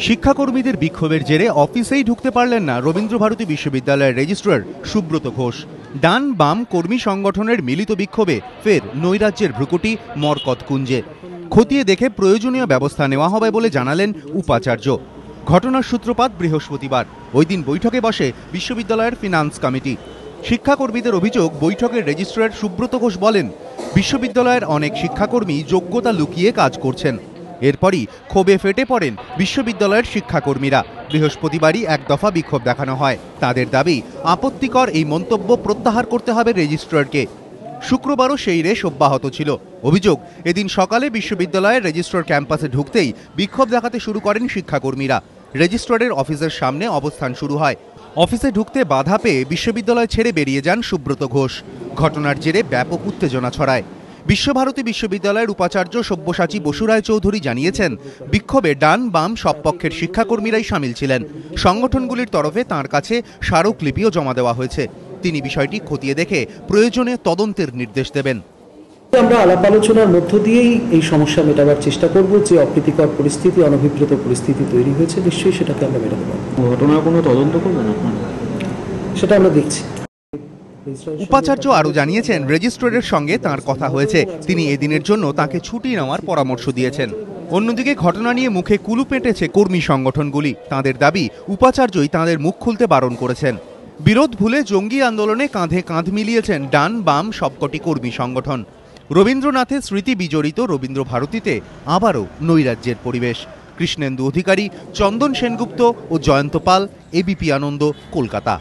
শিক্ষাকর্মীদের বিক্ষোভের জেরে অফিসেই ঢুকতে পারলেন না রবীন্দ্রভারতী বিশ্ববিদ্যালয়ের রেজিস্ট্রার সুব্রত ঘোষ। ডান বাম কর্মী সংগঠনের মিলিত বিক্ষোভে ফের নৈরাজ্যের ভ্রুকুটি মরকতকুঞ্জে। খতিয়ে দেখে প্রয়োজনীয় ব্যবস্থা নেওয়া হবে বলে জানালেন উপাচার্য। ঘটনার সূত্রপাত বৃহস্পতিবার। ওই দিন বৈঠকে বসে বিশ্ববিদ্যালয়ের ফিনান্স কমিটি। শিক্ষাকর্মীদের অভিযোগ, বৈঠকের রেজিস্ট্রার সুব্রত ঘোষ বলেন, বিশ্ববিদ্যালয়ের অনেক শিক্ষাকর্মী যোগ্যতা লুকিয়ে কাজ করছেন। এরপরই ক্ষোভে ফেটে পড়েন বিশ্ববিদ্যালয়ের শিক্ষাকর্মীরা। বৃহস্পতিবারই এক দফা বিক্ষোভ দেখানো হয়। তাদের দাবি, আপত্তিকর এই মন্তব্য প্রত্যাহার করতে হবে রেজিস্ট্রারকে। শুক্রবারও সেই রেশ অব্যাহত ছিল। অভিযোগ, এদিন সকালে বিশ্ববিদ্যালয়ের রেজিস্ট্রার ক্যাম্পাসে ঢুকতেই বিক্ষোভ দেখাতে শুরু করেন শিক্ষাকর্মীরা। রেজিস্ট্রারের অফিসের সামনে অবস্থান শুরু হয়। অফিসে ঢুকতে বাধা পেয়ে বিশ্ববিদ্যালয় ছেড়ে বেরিয়ে যান সুব্রত ঘোষ। ঘটনার জেরে ব্যাপক উত্তেজনা ছড়ায়। বিশ্বভারতী বিশ্ববিদ্যালয়ের উপাচার্য সব্যসাচী বসু রায় চৌধুরী জানিয়েছেন, বিক্ষোভে ডান বাম সব পক্ষের শিক্ষাকর্মীরাই সামিল ছিলেন। সংগঠনগুলির তরফে তাঁর কাছে স্মারকলিপিও জমা দেওয়া হয়েছে। তিনি বিষয়টি খতিয়ে দেখে প্রয়োজনে তদন্তের নির্দেশ দেবেন। আমরা আলাপ আলোচনার মধ্য দিয়েই এই সমস্যা মেটাবার চেষ্টা করব। যে অপ্রীতিকর পরিস্থিতি, অনভিপ্রেত পরিস্থিতি তৈরি হয়েছে, নিশ্চয়ই সেটাকে আমরা মেটাতে পারব। ঘটনার কোনো তদন্ত করবেন আপনারা? সেটা আমরা দেখছি। উপাচার্য আরও জানিয়েছেন, রেজিস্ট্রারের সঙ্গে তাঁর কথা হয়েছে। তিনি এদিনের জন্য তাঁকে ছুটি নেওয়ার পরামর্শ দিয়েছেন। অন্যদিকে ঘটনা নিয়ে মুখে কুলু পেটেছে কর্মী সংগঠনগুলি। তাঁদের দাবি, উপাচার্যই তাঁদের মুখ খুলতে বারণ করেছেন। বিরোধ ভুলে জঙ্গি আন্দোলনে কাঁধে কাঁধ মিলিয়েছেন ডান বাম সবকটি কর্মী সংগঠন। রবীন্দ্রনাথের স্মৃতি বিজড়িত রবীন্দ্রভারতীতে আবারও নৈরাজ্যের পরিবেশ। কৃষ্ণেন্দু অধিকারী, চন্দন সেনগুপ্ত ও জয়ন্ত পাল, এবিপি আনন্দ, কলকাতা।